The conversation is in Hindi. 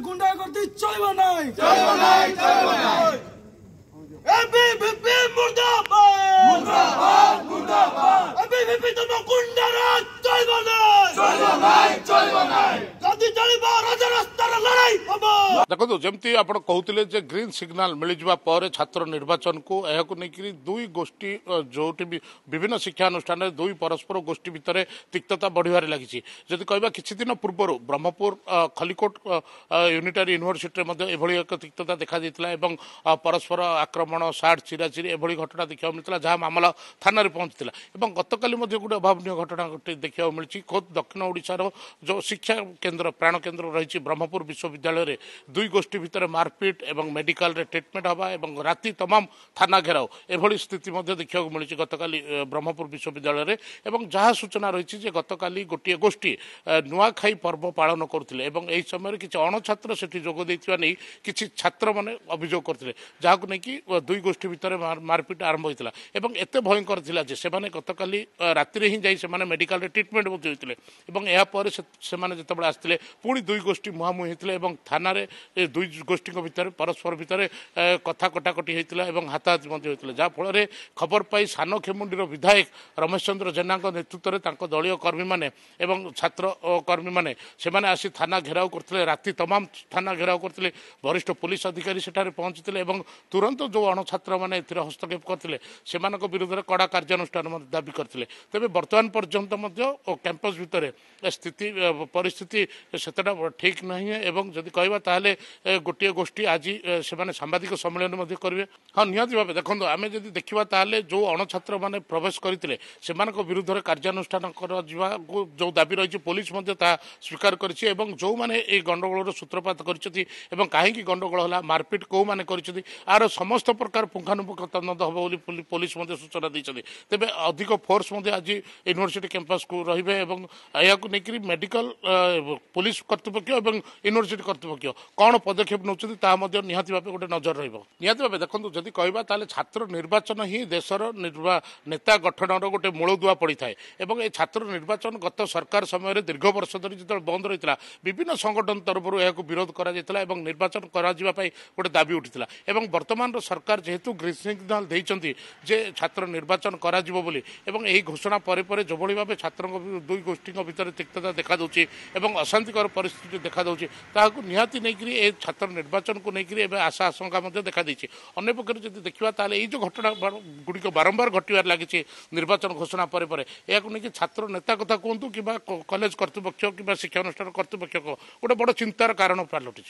गुंडा करती चलबो नाही एबीवीपी मुर्दाबाद एबीवीपी तुम गुंडा राज चलबो नाही गदी चलबो राजा रास्तार लड़ाई हबो। देखो जमती आप कहते जे ग्रीन सिग्नाल मिल जावा पर छात्र निर्वाचन को यह नहीं दुई गोष्ठी जो विभिन्न शिक्षानुष्ठान दुई परस्पर गोष्ठी भितर तिक्तता बढ़िया लगी जदि कहवा किसी दिन पूर्व ब्रह्मपुर खलिकोट यूनिटारी यूनिवर्सिटी एक तिक्तता देखा परस्पर आक्रमण सार्ट चिराचिरी एभली घटना देखा मिलता जहाँ मामला थाना पहुंची गतकाली गोटे अभावन घटना देखा मिली खोद दक्षिण ओडिशार जो शिक्षा केन्द्र प्राण केन्द्र रही ब्रह्मपुर विश्वविद्यालय दुई गोष्ठी भितर मारपिट एवं मेडिकल ट्रिटमेंट हवा एवं राति तमाम थाना घेराव एभली स्थिति देखा मिली गतकाली ब्रह्मपुर विश्वविद्यालय एवं जहाँ सूचना रही गतकाली गोटे गोष्ठी नुआखाई पर्व पालन करते यही समय किसी अणछात्र से जोग नहीं किसी छात्र मैंने अभियोग करते जहाँ नहीं दुई गोष्ठी भितर मारपिट आरंभ होता है एत भयंकर था से गतकाली राति ही जाने मेडिकल ट्रिटमेंट होते जो आसते पुणी दुई गोष्ठी मुहांमुही होते थाना दुई गोष्ठी भितर परस्पर भितर कथा कटाकटी होता है हाथाहाथी होता जहाँफल खबर पाई सान खेमुंडीर विधायक रमेश चंद्र जेना नेतृत्व में दलीय कर्मी मैंने छात्र कर्मी मैंने आसी थाना घेराव करते राति तमाम थाना घेराव करते वरिष्ठ पुलिस अधिकारी सेठारे पहुंचते तुरंत जो अणछात्र मैंने हस्तक्षेप करते विरुद्ध में कड़ा कार्यानुष्ठान दाबी करते तेज बर्तमान पर्यंत कैंपस भितर स्थिति परिस्थिति सेतटा ठीक नहीं है जदि कहवा ताहले गोटे गोष्ठी आज से सांबादिक सम्मेलन करेंगे हाँ निहती भाव देखो आम जब देखा ताहले जो अणछात्र मैंने प्रवेश करते विरुद्ध में कार्यानुष्ठान जो दाबी रही पुलिस स्वीकार कर जो मैंने गंडगोल सूत्रपात कर कहीं गंडगोल है मारपिट कौ मैंने आर समस्त प्रकार पुंखानुपुंख तदंत हम बोली पुलिस सूचना देते तेज अधिक फोर्स आज यूनिवर्सिटी कैंपस को रे नहीं मेडिकल पुलिस कर्तृपक्ष और यूनिवर्सिटी कर्तृपक्ष कौन पदक्षेप नौ निहाती भाव गोटे नजर रही भाव देखो जदि कहवा ताले छात्र निर्वाचन ही देशर नेता गठन गोटे मूलदुआ पड़ी था ये छात्र निर्वाचन गत सरकार समय दीर्घ वर्ष धरी जो बंद रही है विभिन्न संगठन तरफ विरोध कर निर्वाचन गोटे दाबी उठी वर्तमान सरकार जेहेतु ग्रीन सिग्नाल देते छात्र निर्वाचन करा घोषणा पर जो भाव छात्र दुई गोष्ठी भितर तिक्तता देखा अशांतिकर परिस्थिति देखा निहाती नहीं छात्र निर्वाचन को लेकिन आशा आशंका देखा अन्य पक्ष जब देखा ताले ये जो घटना गुड़िक बारंबार घटवे लगी निर्वाचन घोषणा पर नहीं छात्र नेता कथा कहतु कि कॉलेज कर्तृपक्ष कि शिक्षानुष्ठान कर्तृपक्ष गोटे बड़ चिंतार कारण पलटि।